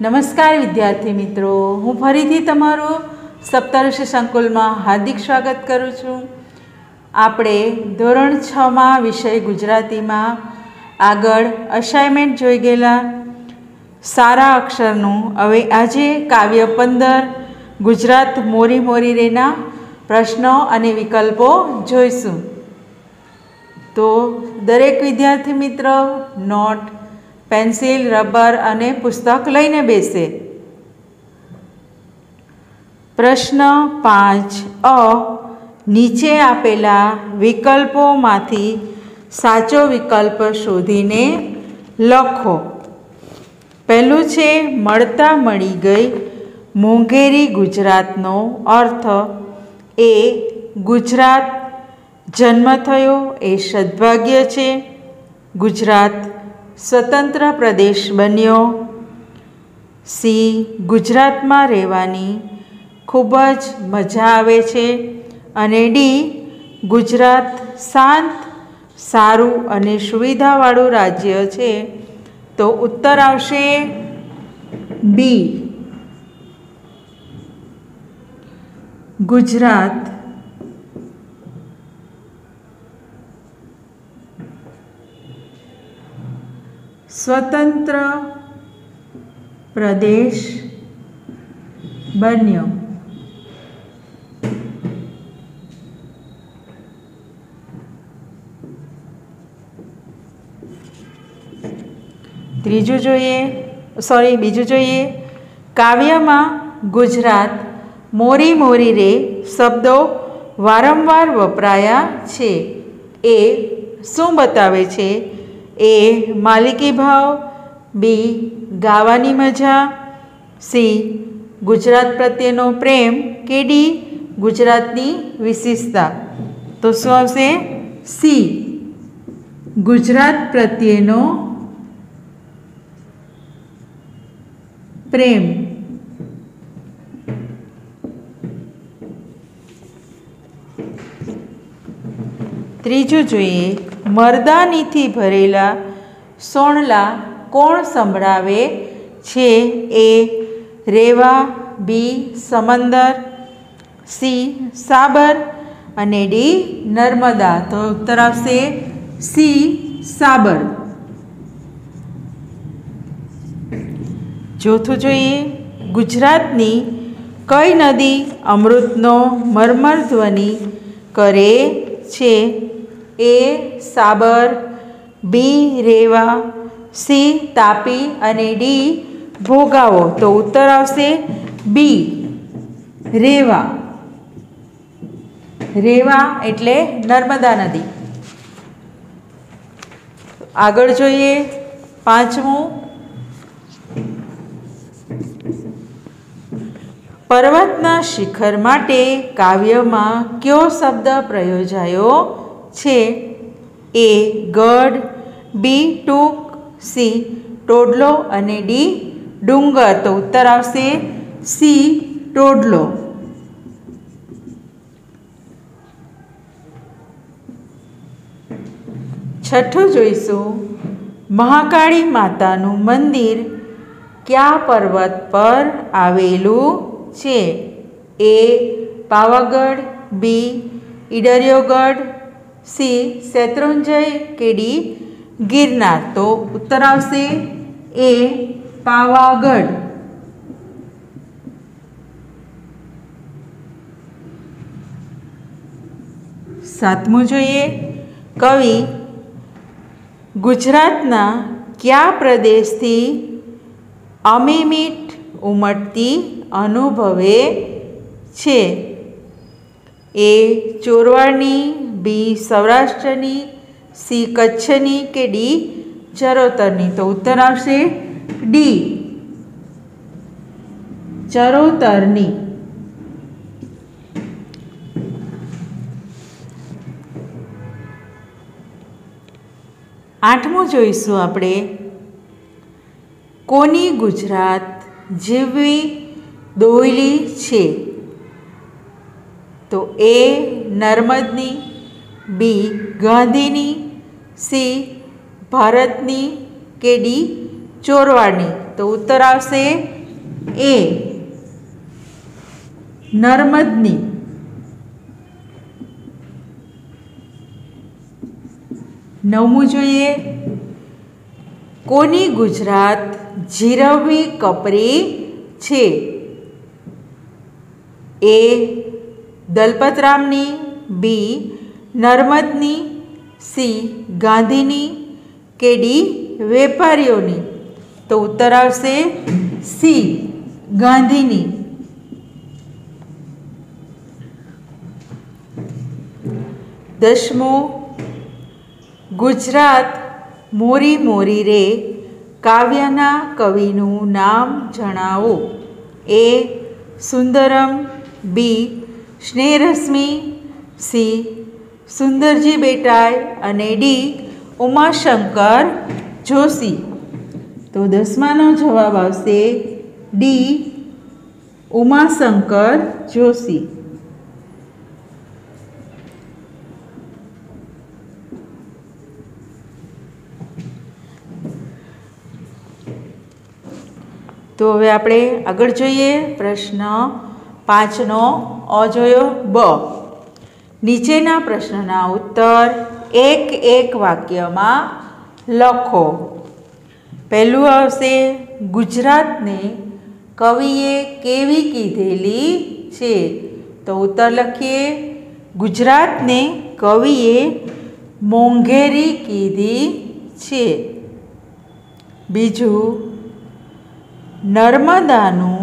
નમસ્કાર વિદ્યાર્થી મિત્રો, હું ફરીથી તમારું સપ્તઋષિ સંકુલમાં હાર્દિક સ્વાગત કરું છું. આપણે ધોરણ 6માં વિષય ગુજરાતીમાં આગળ અસાઇનમેન્ટ જોઈ ગયેલા સારા અક્ષરનું. હવે આજે કાવ્ય 15 ગુજરાત મોરી મોરી રેના પ્રશ્નો અને વિકલ્પો જોઈશું. તો દરેક વિદ્યાર્થી મિત્રો નોટ, પેન્સિલ, રબર અને પુસ્તક લઈને બેસે. પ્રશ્ન 5 અ, નીચે આપેલા વિકલ્પોમાંથી સાચો વિકલ્પ શોધીને લખો. પહેલું છે મળતા મળી ગઈ. મોંઘેરી ગુજરાતનો અર્થ એ ગુજરાત જન્મ થયો એ સદભાગ્ય છે. ગુજરાત સ્વતંત્ર પ્રદેશ બન્યો. સી, ગુજરાતમાં રહેવાની ખૂબ જ મજા આવે છે. અને ડી, ગુજરાત શાંત, સારું અને સુવિધાવાળું રાજ્ય છે. તો ઉત્તર આવશે બી, ગુજરાત સ્વતંત્ર પ્રદેશ બન્યો. બીજું જોઈએ. કાવ્યમાં ગુજરાત મોરી મોરી રે શબ્દો વારંવાર વપરાયા છે. એ શું બતાવે છે? એ માલિકી ભાવ, બી ગાવાની મજા, સી ગુજરાત પ્રત્યેનો પ્રેમ કે ડી ગુજરાતની વિશેષતા. તો શું આવશે? સી, ગુજરાત પ્રત્યેનો પ્રેમ. ત્રીજું જોઈએ. મરદાનીથી ભરેલા સોણલા કોણ સંભળાવે છે? એ રેવા, બી સમંદર, સી સાબર અને ડી નર્મદા. તો ઉત્તર આવશે સી સાબર. ચોથું જોઈએ. ગુજરાતની કઈ નદી અમૃતનો મરમર ધ્વનિ કરે છે? એ સાબર, બી રેવા, સી તાપી અને ડી ભોગાવો. તો ઉત્તર આવશે બી રેવા. રેવા એટલે નર્મદા નદી. આગળ જોઈએ. પાંચમું, પર્વતના શિખર માટે કાવ્યમાં કયો શબ્દ પ્રયોજાયો છે? એ ગઢ, બી ટૂંક, સી ટોડલો અને ડી ડુંગર. તો ઉત્તર આવશે સી ટોડલો. છઠ્ઠું જોઈશું. મહાકાળી માતાનું મંદિર કયા પર્વત પર આવેલું છે? એ પાવાગઢ, બી ઈડરિયોગઢ, સી શેત્રુંજય કે ડી ગિરનાર. તો ઉત્તર આવશે એ પાવાગઢ. સાતમું જોઈએ. કવિ ગુજરાતના કયા પ્રદેશથી અમીમીટ ઉમટતી અનુભવે છે? એ ચોરવાડની, બી સૌરાષ્ટ્રની, સી કચ્છની કે ડી ચરોતરની. તો ઉત્તર આવશે ડી ચરોતરની. આઠમું જોઈશું આપણે. કોની ગુજરાત જેવી દોયલી છે? તો એ નર્મદની, બી ગાંધીની, સી ભારતની કે ડી ચોરવાડની. તો ઉત્તર આવશે એ નર્મદની. નવમું જોઈએ, કોની ગુજરાત જીરવવી કપરી છે? એ દલપતરામની, બી નર્મદની, સી ગાંધીની કે ડી વેપારીઓની? તો ઉત્તર આવશે સી ગાંધીની. દસમું, ગુજરાત મોરી મોરી રે કાવ્યના કવિનું નામ જણાવો. એ સુંદરમ, બી સ્નેહરશ્મિ, સી સુંદરજી બેટાઈ અને ડી ઉમાશંકર જોશી. તો દસમાનો જવાબ આવશે ડી ઉમાશંકર જોશી. તો હવે આપણે આગળ જોઈએ. પ્રશ્ન 5નો અ જોયો. બ, નીચેના પ્રશ્નના ઉત્તર એક એક વાક્યમાં લખો. પહેલું આવશે, ગુજરાતને કવિએ કેવી કીધેલી છે? તો ઉત્તર લખીએ, ગુજરાતને કવિએ મોંઘેરી કીધી છે. બીજું, નર્મદાનું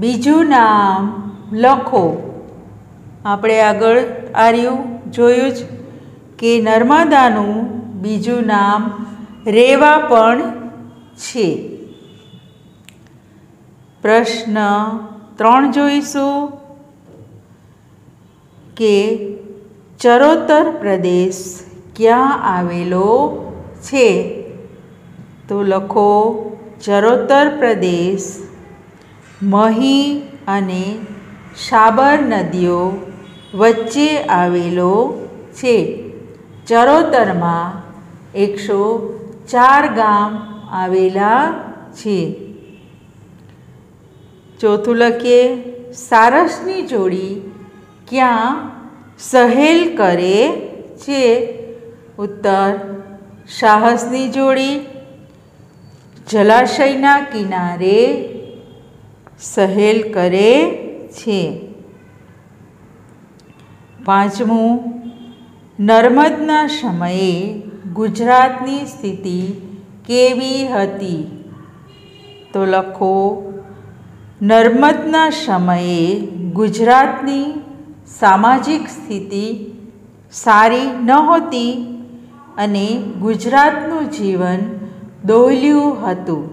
બીજું નામ લખો. આપણે આગળ આર્યું જોયું જ કે નર્મદાનું બીજું નામ રેવા પણ છે. પ્રશ્ન 3 જોઈશું કે ચરોતર પ્રદેશ ક્યાં આવેલો છે? તો લખો, ચરોતર પ્રદેશ મહી અને સાબર નદીઓ વચ્ચે આવેલો છે. ચરોતરમાં 104 ગામ આવેલા છે. ચોથું લખીએ, સારસની જોડી ક્યાં સહેલ કરે છે? ઉત્તર, સાહસની જોડી જલાશયના કિનારે સહેલ કરે છે. પાંચમું, નર્મદના સમયે ગુજરાતની સ્થિતિ કેવી હતી? તો લખો, નર્મદના સમયે ગુજરાતની સામાજિક સ્થિતિ સારી નહોતી અને ગુજરાતનું જીવન દોહલ્યું હતું.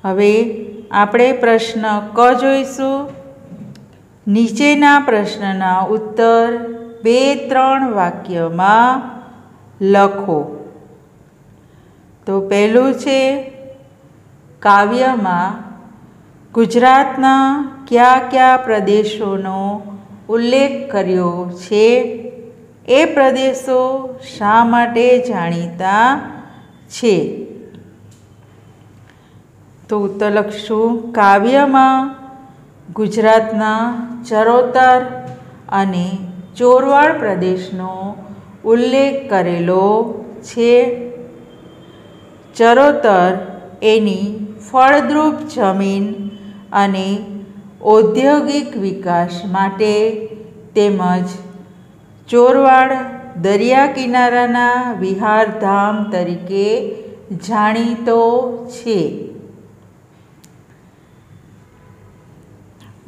હવે આપણે પ્રશ્ન ક જોઈશું. નીચેના પ્રશ્નના ઉત્તર 2-3 વાક્યમાં લખો. તો પહેલું છે, કાવ્યમાં ગુજરાતના કયા કયા પ્રદેશોનો ઉલ્લેખ કર્યો છે? એ પ્રદેશો શા માટે જાણીતા છે? તો ઉત્તર લખશું, કાવ્યમાં ગુજરાતના ચરોતર અને ચોરવાડ પ્રદેશનો ઉલ્લેખ કરેલો છે. ચરોતર એની ફળદ્રુપ જમીન અને ઔદ્યોગિક વિકાસ માટે તેમજ ચોરવાડ દરિયા કિનારાના વિહારધામ તરીકે જાણીતો છે.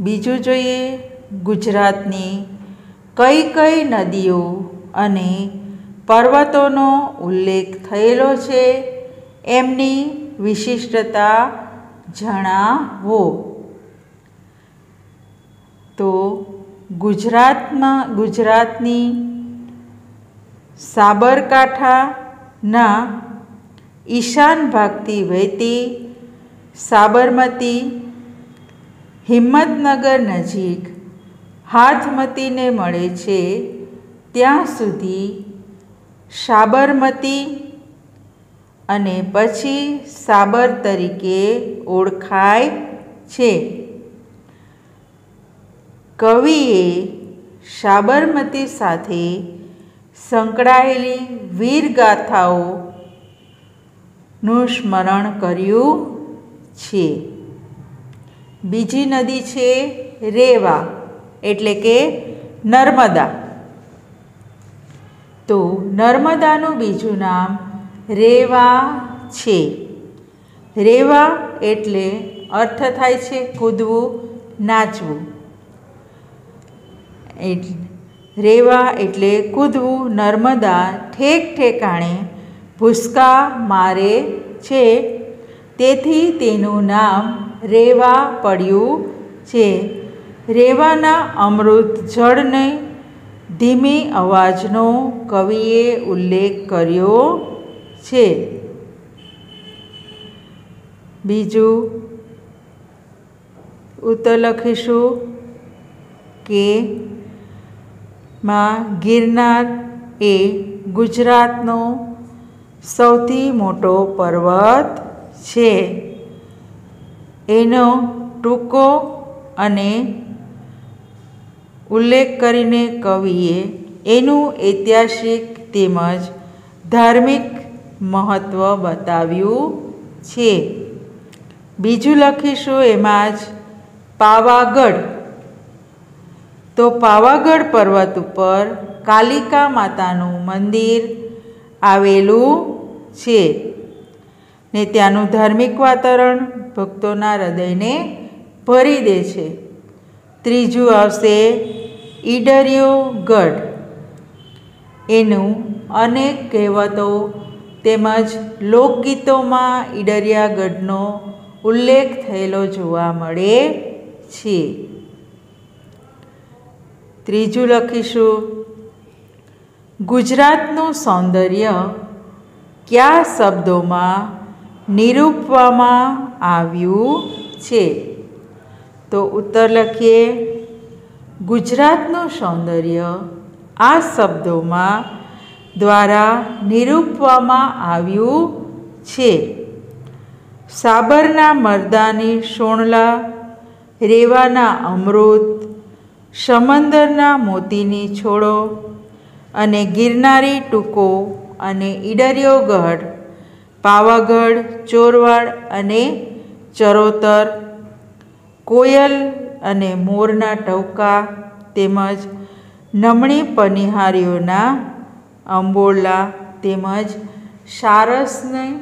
બીજું જોઈએ, ગુજરાતની કઈ કઈ નદીઓ અને પર્વતોનો ઉલ્લેખ થયેલો છે? એમની વિશિષ્ટતા જણાવો. તો ગુજરાતની સાબરકાંઠાના ઈશાન ભાગથી વહેતી સાબરમતી હિંમતનગર નજીક હાથમતીને મળે છે ત્યાં સુધી સાબરમતી અને પછી સાબર તરીકે ઓળખાય છે. કવિએ સાબરમતી સાથે સંકળાયેલી વીરગાથાઓનું સ્મરણ કર્યું છે. બીજી નદી છે રેવા એટલે કે નર્મદા. તો નર્મદાનું બીજું નામ રેવા છે. રેવા એટલે અર્થ થાય છે કૂદવું, નાચવું. રેવા એટલે કૂદવું. નર્મદા ઠેક ઠેકાણે ભૂસકા મારે છે, તેથી તેનું નામ રેવા પડ્યું છે. રેવાના અમૃત જળને ધીમી અવાજનો કવિએ ઉલ્લેખ કર્યો છે. બીજું ઉત્તર લખીશું કે ગિરનાર એ ગુજરાતનો સૌથી મોટો પર્વત છે. એનો ટૂંકો અને ઉલ્લેખ કરીને કવિએ એનું ઐતિહાસિક તેમજ ધાર્મિક મહત્ત્વ બતાવ્યું છે. બીજું લખીશું એમાં જ પાવાગઢ. તો પાવાગઢ પર્વત ઉપર કાલિકા માતાનું મંદિર આવેલું છે ને ત્યાંનું ધાર્મિક વાતાવરણ ભક્તોના હૃદયને ભરી દે છે. ત્રીજું આવશે ઈડરિયો ગઢ. એનું અનેક કહેવતો તેમજ લોકગીતોમાં ઈડરિયા ગઢનો ઉલ્લેખ થયેલો જોવા મળે છે. ત્રીજું લખીશું ગુજરાતનું સૌંદર્ય કયા શબ્દોમાં નિરૂપવામાં આવ્યું છે? તો ઉત્તર લખીએ ગુજરાતનું સૌંદર્ય આ શબ્દોમાં દ્વારા નિરૂપવામાં આવ્યું છે. સાબરના મરદાની સોણલા, રેવાના અમૃત, સમંદરના મોતીની છોડો અને ગિરનારી ટૂંકો અને ઈડરિયો ગઢ, પાવાગઢ, ચોરવાડ અને ચરોતર, કોયલ અને મોરના ટહુકા તેમજ નમણી પનિહારીઓના અંબોલા તેમજ સારસની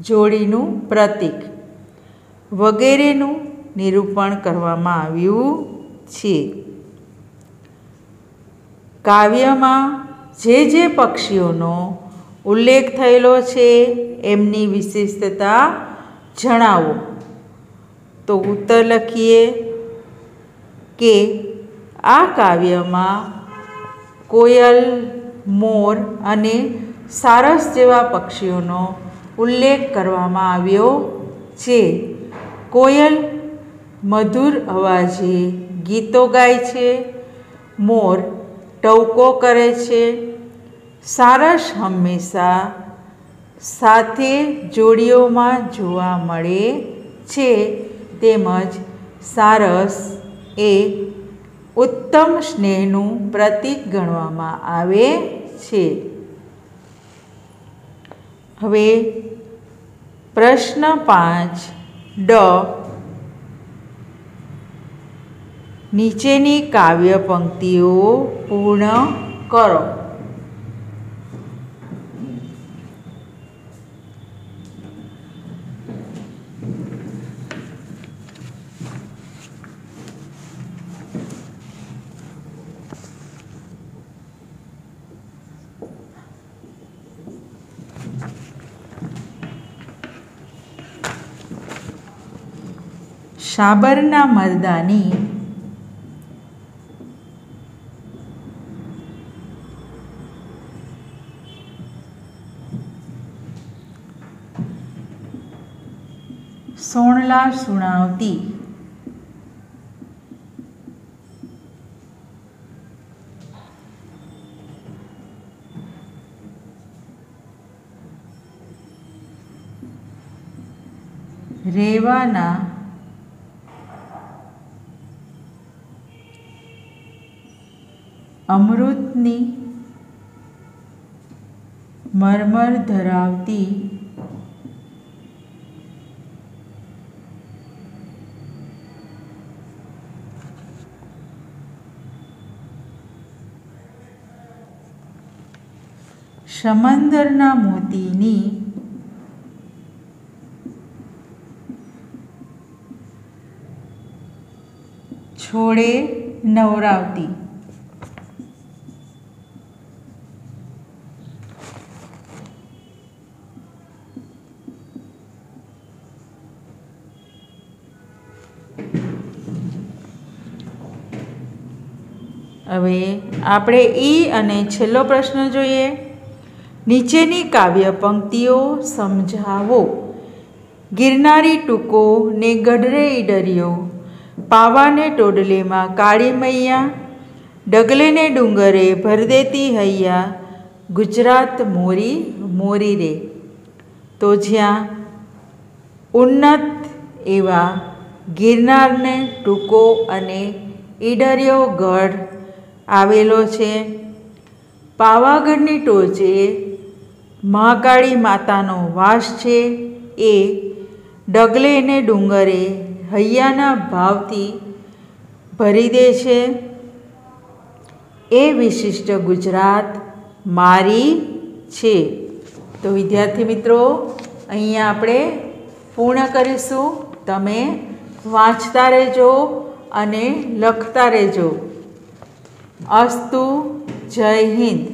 જોડીનું પ્રતીક વગેરેનું નિરૂપણ કરવામાં આવ્યું છે. કાવ્યમાં જે પક્ષીઓનો ઉલ્લેખ થયેલો છે એમની વિશિષ્ટતા જણાવો. તો ઉત્તર લખીએ કે આ કાવ્યમાં કોયલ, મોર અને સારસ જેવા પક્ષીઓનો ઉલ્લેખ કરવામાં આવ્યો છે. કોયલ મધુર અવાજે ગીતો ગાય છે. મોર ટહુકો કરે છે. સારસ હંમેશા સાથે જોડીઓમાં જોવા મળે છે. તેમજ સારસ એ ઉત્તમ સ્નેહનું પ્રતીક ગણવામાં આવે છે. હવે પ્રશ્ન 5 ડ. નીચેની કાવ્ય પંક્તિઓ પૂર્ણ કરો. સાબરના મરદાની સોણલા સુણાવતી રેવાના અમૃતની મરમર ધરાવતી સમંદરના મોતીની છોડે નવરાવતી. હવે આપણે અને છેલ્લો પ્રશ્ન જોઈએ. નીચેની કાવ્ય પંક્તિઓ સમજાવો. ગિરનારી ટૂંકો ને ગઢરે ઈડરિયો, પાવાને ટોડલેમાં કાળી મૈયા, ડગલે ને ડુંગરે ભર દેતી હૈયા, ગુજરાત મોરી મોરી રે. તો જ્યાં ઉન્નત એવા ગિરનારને ટૂંકો અને ઈડરિયો ગઢ આવેલો છે, પાવાગઢની ટોચે મહાકાળી માતાનો વાસ છે, એ ડગલે ને ડુંગરે હૈયાના ભાવથી ભરી દે છે, એ વિશિષ્ટ ગુજરાત મારી છે. તો વિદ્યાર્થી મિત્રો, અહીંયા આપણે પૂર્ણ કરીશું. તમે વાંચતા રહેજો અને લખતા રહેજો. અસ્તુ. જય હિન્દ.